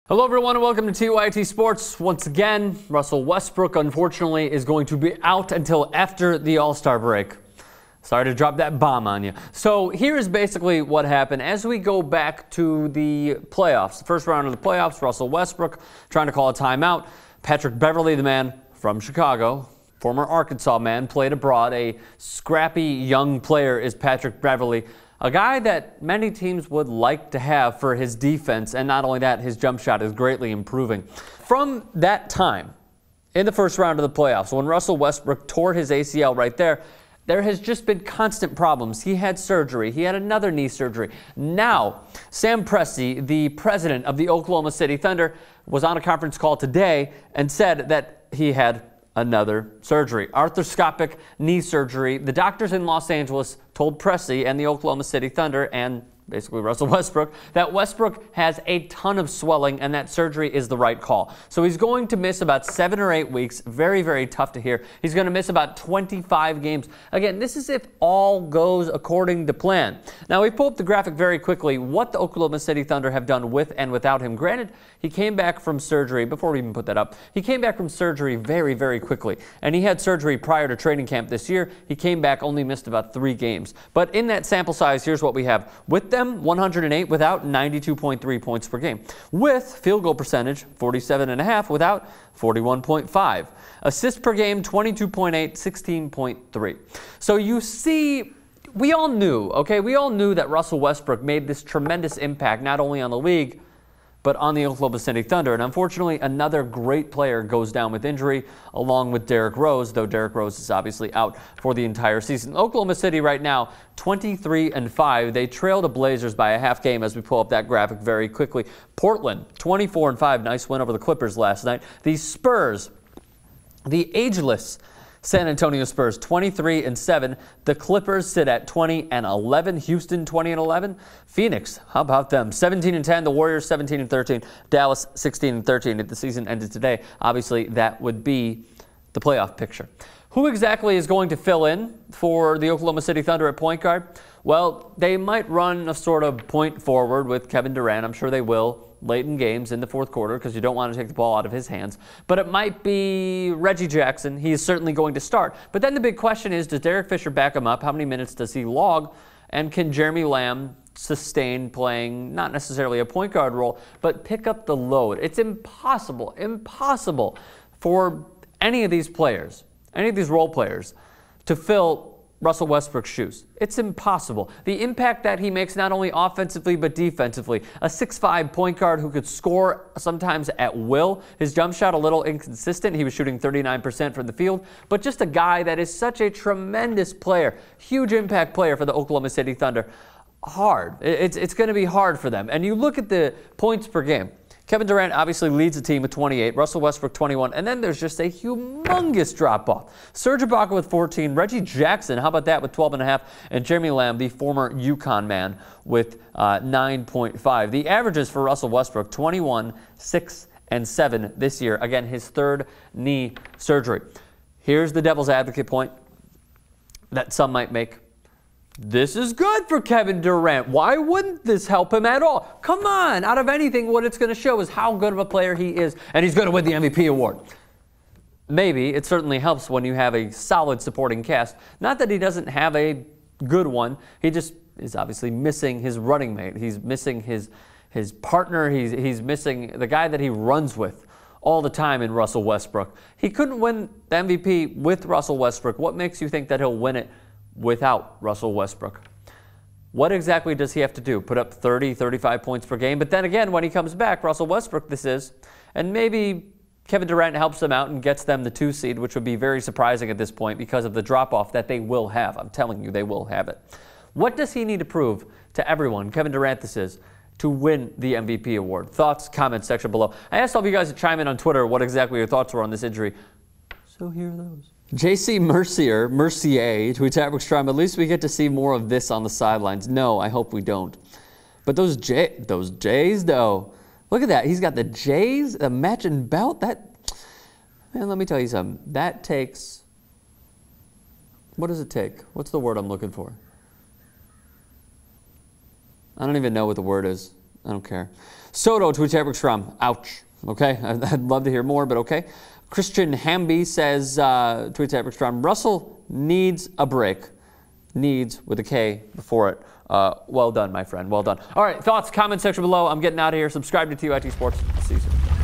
Hello everyone and welcome to TYT Sports. Once again, Russell Westbrook unfortunately is going to be out until after the All-Star break. Sorry to drop that bomb on you. So here's basically what happened. As we go back to the playoffs, the first round of the playoffs, Russell Westbrook trying to call a timeout. Patrick Beverly, the man from Chicago, former Arkansas man, played abroad. A scrappy young player is Patrick Beverly. A guy that many teams would like to have for his defense, and not only that, his jump shot is greatly improving. From that time, in the first round of the playoffs, when Russell Westbrook tore his ACL right there has just been constant problems. He had surgery. He had another knee surgery. Now, Sam Presti, the president of the Oklahoma City Thunder, was on a conference call today and said that he had another surgery, arthroscopic knee surgery. The doctors in Los Angeles told Presti and the Oklahoma City Thunder and basically Russell Westbrook that Westbrook has a ton of swelling and that surgery is the right call. So he's going to miss about 7 or 8 weeks. Very, very tough to hear. He's going to miss about 25 games. Again, this is if all goes according to plan. Now, we pull up the graphic very quickly, what the Oklahoma City Thunder have done with and without him. Granted, he came back from surgery, before we even put that up, he came back from surgery very, very quickly. And he had surgery prior to training camp this year. He came back, only missed about 3 games. But in that sample size, here's what we have. With them, 108, without 92.3 points per game. With field goal percentage, 47.5, without 41.5. Assists per game, 22.8, 16.3. So you see, we all knew, okay, we all knew that Russell Westbrook made this tremendous impact, not only on the league, but on the Oklahoma City Thunder. And unfortunately, another great player goes down with injury, along with Derrick Rose, though Derrick Rose is obviously out for the entire season. Oklahoma City right now, 23-5. They trail the Blazers by a half game as we pull up that graphic very quickly. Portland, 24-5. Nice win over the Clippers last night. The Spurs, the ageless San Antonio Spurs, 23-7. The Clippers sit at 20-11. Houston, 20-11. Phoenix, how about them? 17-10. The Warriors, 17-13. Dallas, 16-13. If the season ended today, obviously that would be the playoff picture. Who exactly is going to fill in for the Oklahoma City Thunder at point guard? Well, they might run a sort of point forward with Kevin Durant. I'm sure they will late in games in the fourth quarter because you don't want to take the ball out of his hands. But it might be Reggie Jackson. He is certainly going to start. But then the big question is, does Derek Fisher back him up? How many minutes does he log? And can Jeremy Lamb sustain playing not necessarily a point guard role, but pick up the load? It's impossible for any of these players, any of these role players, to fill Russell Westbrook's shoes. It's impossible. The impact that he makes not only offensively but defensively. A 6'5" point guard who could score sometimes at will. His jump shot a little inconsistent. He was shooting 39% from the field. But just a guy that is such a tremendous player. Huge impact player for the Oklahoma City Thunder. Hard. It's going to be hard for them. And you look at the points per game. Kevin Durant obviously leads the team with 28, Russell Westbrook 21, and then there's just a humongous drop-off. Serge Ibaka with 14, Reggie Jackson, how about that, with 12.5, and Jeremy Lamb, the former UConn man, with 9.5. The averages for Russell Westbrook, 21, 6, and 7 this year. Again, his third knee surgery. Here's the devil's advocate point that some might make. This is good for Kevin Durant. Why wouldn't this help him at all? Come on, out of anything, what it's going to show is how good of a player he is, and he's going to win the MVP award. Maybe. It certainly helps when you have a solid supporting cast. Not that he doesn't have a good one. He just is obviously missing his running mate. He's missing his partner. He's missing the guy that he runs with all the time in Russell Westbrook. He couldn't win the MVP with Russell Westbrook. What makes you think that he'll win it without Russell Westbrook? What exactly does he have to do? Put up 30, 35 points per game? But then again, when he comes back, Russell Westbrook this is, and maybe Kevin Durant helps them out and gets them the 2 seed, which would be very surprising at this point because of the drop-off that they will have. I'm telling you, they will have it. What does he need to prove to everyone, Kevin Durant this is, to win the MVP award? Thoughts, comments section below. I asked all of you guys to chime in on Twitter what exactly your thoughts were on this injury. So here are those. JC Mercier tweets at Rick Strum, at least we get to see more of this on the sidelines. No, I hope we don't. But those Jays, though, look at that. He's got the Jays, the matching belt. That, man, let me tell you something. That takes, what does it take? What's the word I'm looking for? I don't even know what the word is. I don't care. Soto tweets Eric Strom. Ouch. Okay, I'd love to hear more, but okay. Christian Hamby says, tweets Eric Strom, Russell needs a break. Needs with a K before it. Well done, my friend. Well done. All right, thoughts, comment section below. I'm getting out of here. Subscribe to TYT Sports. I'll see you soon.